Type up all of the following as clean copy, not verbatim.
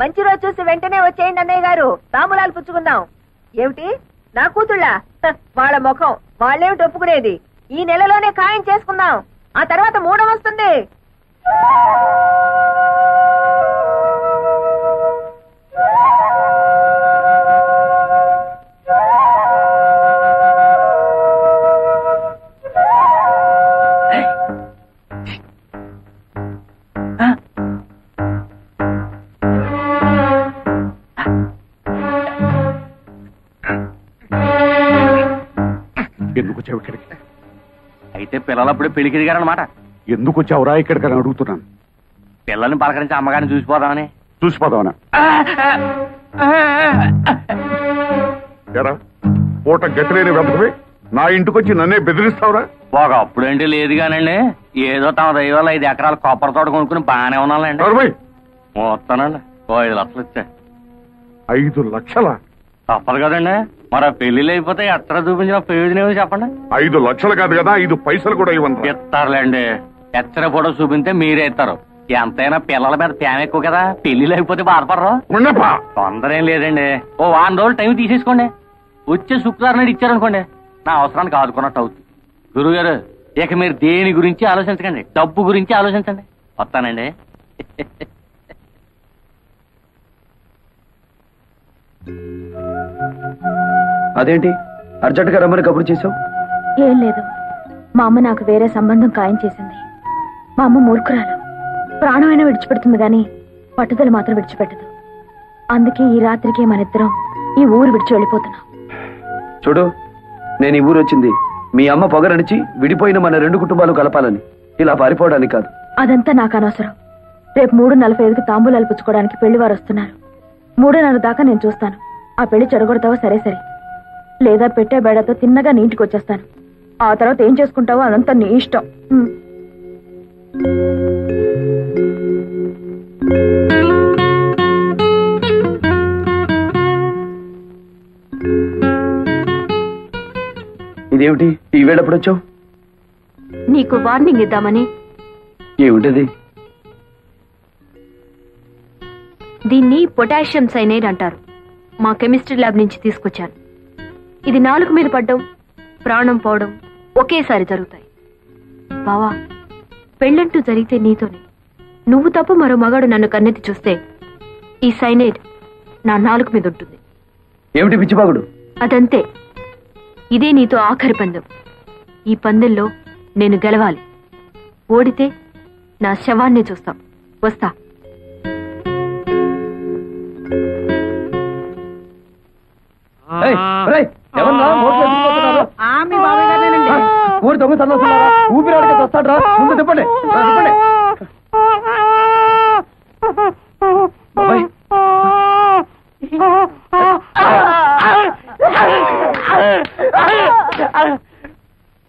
మంచి రోజు చూసి వెంటనే వచ్చేయండి అన్నయ్య గారు, తాంబూలాలు పుచ్చుకుందాం. ఏమిటి నా కూతుళ్ళ? వాళ్ళ ముఖం వాళ్ళేమిటి ఒప్పుకునేది? ఈ నెలలోనే ఖాయం చేసుకుందాం, ఆ తర్వాత మూడం వస్తుంది. ఎందుకు వచ్చావు ఇక్కడికి? అయితే పిల్లలప్పుడే పెళ్లికి దిగారనమాట. ఎందుకు వచ్చావురా ఇక్కడికి అని అడుగుతున్నాను. పిల్లల్ని పలకరించి అమ్మగారిని చూసిపోదామని. చూసిపోదామనా? పూట గతిలేని వెంటనే నా ఇంటికొచ్చి నన్నే బెదిరిస్తావురా? ఒక అప్పుడంటే లేదు కానండి, ఏదో తమ దైవాలు 5 ఎకరాల కొబ్బరి తోట కొనుక్కుని బాగానే ఉన్నానండి. వస్తానండి, 5 లక్షలు వచ్చాయి. 5 లక్షలా? తప్పదు కదండి, మరి పెళ్లిళ్ళు అయిపోతే ఎట్లా చూపించిన ప్రయోజనం చెప్పండి. 5 లక్షలు కాదు కదా, 5 పైసలు కూడా ఇవ్వండి. ఇస్తారులేండి, ఎచ్చర ఫోటో చూపిస్తే మీరే ఇస్తారు. ఎంతైనా పిల్లల మీద ప్రేమ ఎక్కువ కదా, పెళ్లిళ్ళు అయిపోతే బాధపడరు. తొందర ఏం లేదండి, ఓ 1 రోజులు టైం తీసేసుకోండి. వచ్చే శుక్రవారం నాడు ఇచ్చారనుకోండి, నా అవసరానికి ఆదుకున్నట్టు అవుతుంది. గురుగారు, ఇక మీరు దేని గురించి ఆలోచించకండి, డబ్బు గురించి ఆలోచించండి. వస్తానండి. అదేంటి అర్జెంటుగా రమ్మని కబురు చేసావు? ఏం లేదు, మా అమ్మ నాకు వేరే సంబంధం ఖాయం చేసింది. మా అమ్మ మూర్ఖురాలు, ప్రాణమైనా విడిచిపెడుతుంది గాని పట్టుదల మాత్రం విడిచిపెట్టదు. అందుకే ఈ రాత్రికి మనిద్దరం ఈ ఊరు విడిచి వెళ్ళిపోతున్నాం. చూడు, నేను ఈ ఊరు వచ్చింది మీ అమ్మ పొగరనిచి విడిపోయిన మన 2 కుటుంబాలు కలపాలని, ఇలా పారిపోవడానికి కాదు. అదంతా నాకు అనవసరం. రేపు 3:45కి తాంబూలాలు పుచ్చుకోవడానికి పెళ్లివారు వస్తున్నారు. 3:30 దాకా నేను చూస్తాను. ఆ పెళ్లి చెడగొడతావో సరే సరే, లేదా పెట్టే బేడతో తిన్నగా నీ ఇంటికి వచ్చేస్తాను. ఆ తర్వాత ఏం చేసుకుంటావో అదంతా నీ ఇష్టం. ఇదేమిటి ఈ వేళప్పుడు వచ్చావు? నీకు వార్నింగ్ ఇద్దామని. ఏమిటది? దీన్ని పొటాషియం సైనైడ్ అంటారు. మా కెమిస్ట్రీ ల్యాబ్ నుంచి తీసుకొచ్చాను. ఇది నాలుగు మీద పడ్డం, ప్రాణం పోవడం ఒకేసారి జరుగుతాయి. బావా, పెళ్ళంటూ జరిగితే నీతోనే. నువ్వు తప్ప మరో మగాడు నన్ను కన్నెత్తి చూస్తే ఈ సైనైడ్ నా నాలుగు మీద ఉంటుంది. ఏమిటి పిచ్చిబాగుడు? అదంతే. ఇదే నీతో ఆఖరి పందెం. ఈ పందెంలో నేను గెలవాలి. ఓడితే నా శవాన్ని చూస్తాం. వస్తా. ఊరి దొంగ చల్లొస్తున్నారా? ఊపిరాడికి వస్తాడు రా, ముందు తిప్పండి.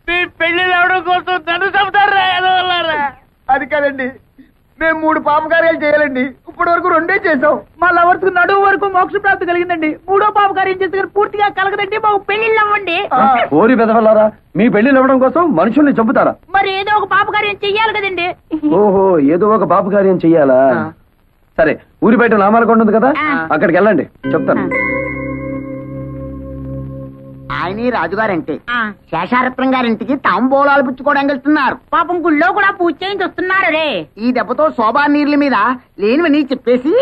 మీ పెళ్లి అవడం కోసం నన్ను చెబుతారా? అది కాదండి, మేము 3 పాపకార్యాలు చేయాలండి. ఇప్పటి వరకు 2 చేసాం. మా లవర్స్ నడువు వరకు మోక్ష ప్రాప్తి కలిగిందండి. 3వ పాపకార్యం చేస్తే పూర్తిగా కలగదండి. మాకు పెళ్లిళ్ళు అవ్వండి. ఓరి బెదవల్లారా, మీ పెళ్లిళ్ళు అవ్వడం కోసం మనుషుల్ని చంపుతారా? మరి ఏదో ఒక పాపకార్యం చెయ్యాలి కదండి. ఓహో, ఏదో ఒక పాపకార్యం చెయ్యాలా? సరే, ఊరి బయట నామాలకొండ ఉంది కదా, అక్కడికి వెళ్ళండి, చెప్తాను. ఆయన రాజుగారంటే శేషారత్నం గారింటికి తాంబూలాలు పుచ్చుకోవడానికి వెళ్తున్నారు. పాపం గుళ్ళో కూడా పూజ చేయించి వస్తున్నారు రే. ఈ దెబ్బతో శోభా నీళ్ల మీద లేనివని చెప్పేసి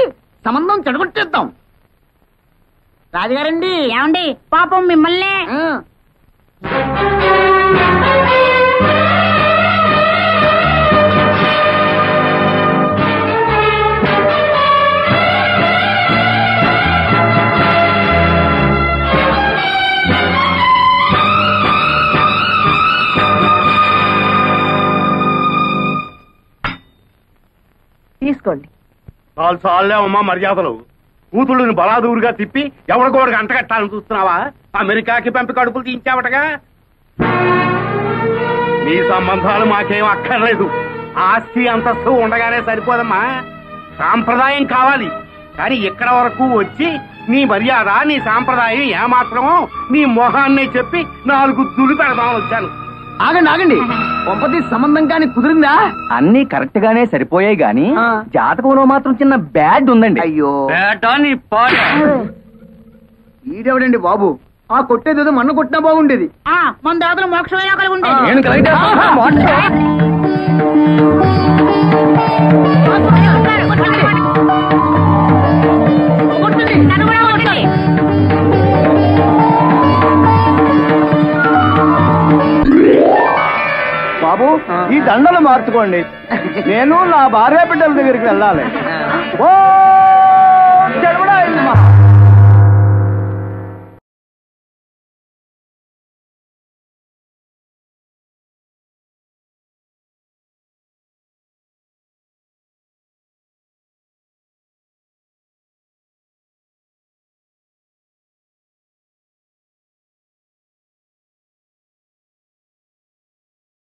సంబంధం చెడగొట్టేద్దాం. రాజుగారండి. ఏమండి, పాపం మిమ్మల్ని. తీసుకోండి. చాలే అమ్మా మర్యాదలు. కూతుళ్ళని బలాదూరుగా తిప్పి ఎవరికోడికి అంటగట్టాలని చూస్తున్నావా? అమెరికాకి పంపి కడుపులు తీయించావటగా. నీ సంబంధాలు మాకేం అక్కర్లేదు. ఆస్తి అంతస్తు ఉండగానే సరిపోదమ్మా, సాంప్రదాయం కావాలి. కానీ ఇక్కడ వరకు వచ్చి నీ మర్యాద, నీ సాంప్రదాయం ఏమాత్రమో నీ మొహాన్నే చెప్పి 4 దులు పెడదామని వచ్చాను. ఆగండి ఆగండి కొంపతి సంబంధం కానీ కుదిరిందా? అన్ని కరెక్ట్ గానే సరిపోయాయి గాని జాతకంలో మాత్రం చిన్న బ్యాడ్ ఉందండి. అయ్యో బేటా నీ పాట. ఈడెవడండి బాబు? ఆ కొట్టేదేదో మన్ను కొట్టినా బాగుండేది. మన దాతలు మోక్షమైనా కలిగి ఉండేది. నేను కరెక్ట్ బాబు ఈ దండలు మార్చుకోండి. నేను నా భార్య బిడ్డల దగ్గరికి వెళ్ళాలి. ఓ